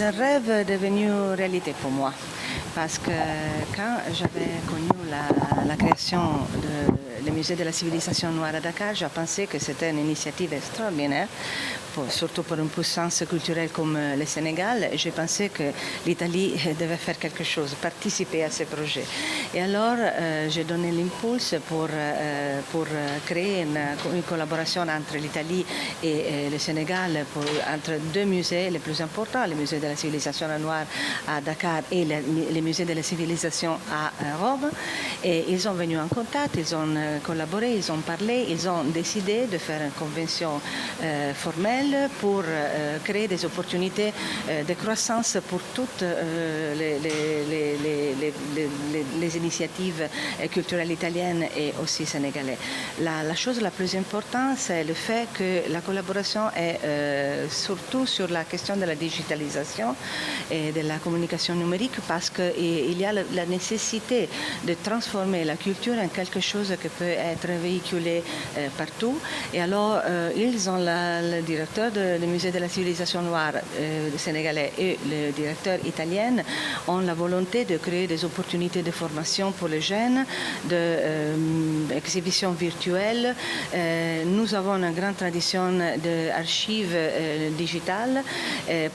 c'est un rêve devenu réalité pour moi. Parce que quand j'avais connu la création du musée de la civilisation noire à Dakar, j'ai pensé que c'était une initiative extraordinaire, surtout pour une puissance culturelle comme le Sénégal. J'ai pensé que l'Italie devait faire quelque chose, participer à ce projet. Et alors, j'ai donné l'impulse pour créer une collaboration entre l'Italie et le Sénégal, entre deux musées les plus importants, le musée de la civilisation noire à Dakar et le musée de la civilisation à Rome. Et ils sont venus en contact, ils ont collaboré, ils ont parlé, ils ont décidé de faire une convention formelle pour créer des opportunités de croissance pour toutes les initiatives culturelles italiennes et aussi sénégalaises. La chose la plus importante, c'est le fait que la collaboration est surtout sur la question de la digitalisation et de la communication numérique, parce qu'il y a la nécessité de transformer la culture en quelque chose qui peut être véhiculé partout. Et alors, ils ont le directeur du musée de la civilisation noire sénégalais et le directeur italien ont la volonté de créer des opportunités de formation pour les jeunes, d'exhibitions virtuelles. Nous avons une grande tradition d'archives digitales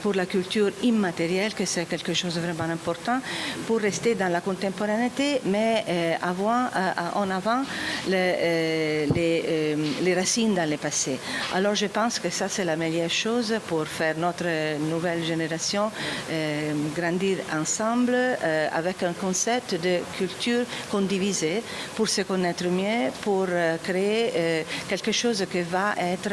pour la culture immatérielle, que c'est quelque chose de vraiment important pour rester dans la contemporanéité, mais en avant les racines dans le passé. Alors je pense que ça c'est la meilleure chose pour faire notre nouvelle génération grandir ensemble avec un concept de culture condivisée pour se connaître mieux, pour créer quelque chose qui va être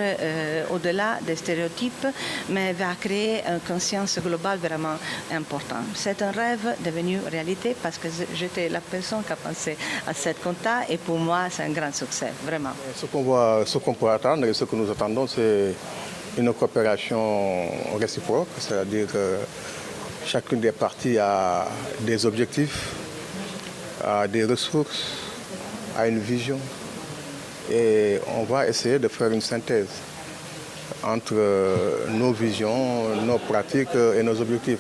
au-delà des stéréotypes, mais va créer une conscience globale vraiment importante. C'est un rêve devenu réalité parce que j'étais la personne qui a pensé à cette compta et pour moi c'est un grand succès, vraiment. Ce qu'on peut attendre et ce que nous attendons, c'est une coopération réciproque, c'est-à-dire que chacune des parties a des objectifs, a des ressources, a une vision et on va essayer de faire une synthèse entre nos visions, nos pratiques et nos objectifs.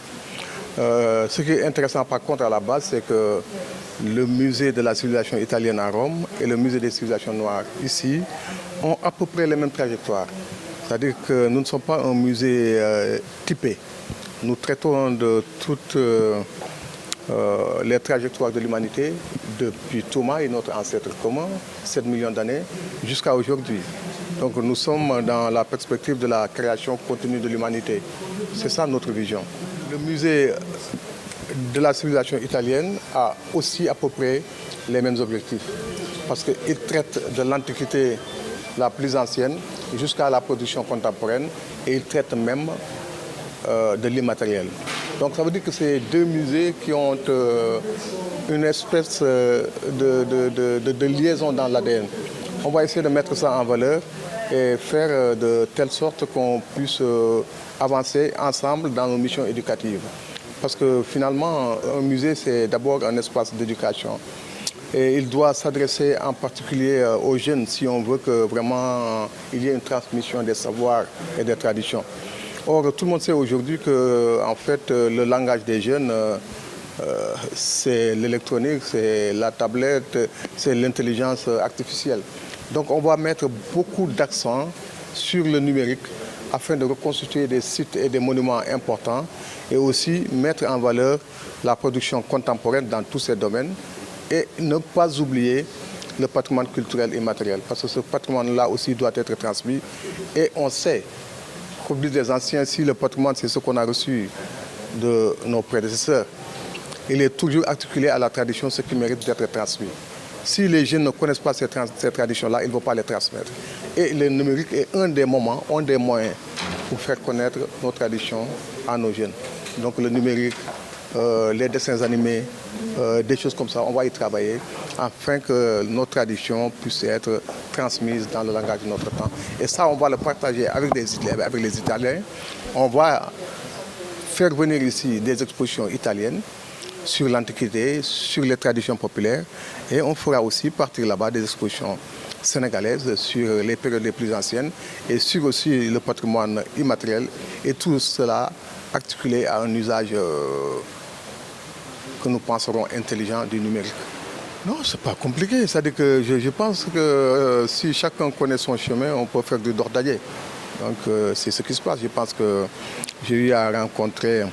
Ce qui est intéressant par contre à la base, c'est que le musée de la civilisation italienne à Rome et le musée des civilisations noires ici ont à peu près les mêmes trajectoires. C'est-à-dire que nous ne sommes pas un musée typé. Nous traitons de toutes les trajectoires de l'humanité depuis Thomas et notre ancêtre commun, 7 millions d'années, jusqu'à aujourd'hui. Donc nous sommes dans la perspective de la création continue de l'humanité. C'est ça notre vision. Le musée de la civilisation italienne a aussi à peu près les mêmes objectifs. Parce qu'il traite de l'Antiquité la plus ancienne jusqu'à la production contemporaine et il traite même de l'immatériel. Donc ça veut dire que c'est deux musées qui ont une espèce de liaison dans l'ADN. On va essayer de mettre ça en valeur et faire de telle sorte qu'on puisse avancer ensemble dans nos missions éducatives. Parce que finalement, un musée, c'est d'abord un espace d'éducation. Et il doit s'adresser en particulier aux jeunes si on veut que vraiment il y ait une transmission des savoirs et des traditions. Or, tout le monde sait aujourd'hui que en fait, le langage des jeunes, c'est l'électronique, c'est la tablette, c'est l'intelligence artificielle. Donc on va mettre beaucoup d'accent sur le numérique afin de reconstituer des sites et des monuments importants et aussi mettre en valeur la production contemporaine dans tous ces domaines et ne pas oublier le patrimoine culturel immatériel parce que ce patrimoine-là aussi doit être transmis et on sait, comme disent les anciens, si le patrimoine c'est ce qu'on a reçu de nos prédécesseurs, il est toujours articulé à la tradition, ce qui mérite d'être transmis. Si les jeunes ne connaissent pas ces traditions-là, ils ne vont pas les transmettre. Et le numérique est un des moments, un des moyens pour faire connaître nos traditions à nos jeunes. Donc le numérique, les dessins animés, des choses comme ça, on va y travailler afin que nos traditions puissent être transmises dans le langage de notre temps. Et ça, on va le partager avec les Italiens. On va faire venir ici des expositions italiennes sur l'Antiquité, sur les traditions populaires et on fera aussi partir là-bas des expositions sénégalaise, sur les périodes les plus anciennes et sur aussi le patrimoine immatériel et tout cela articulé à un usage que nous penserons intelligent du numérique. Non, c'est pas compliqué. C'est-à-dire que je pense que si chacun connaît son chemin, on peut faire du dordaillé. Donc c'est ce qui se passe. Je pense que j'ai eu à rencontrer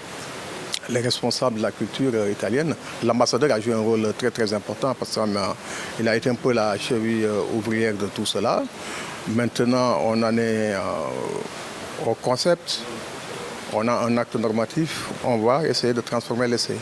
les responsables de la culture italienne. L'ambassadeur a joué un rôle très très important parce qu'il a été un peu la cheville ouvrière de tout cela. Maintenant, on en est au concept, on a un acte normatif, on va essayer de transformer l'essai.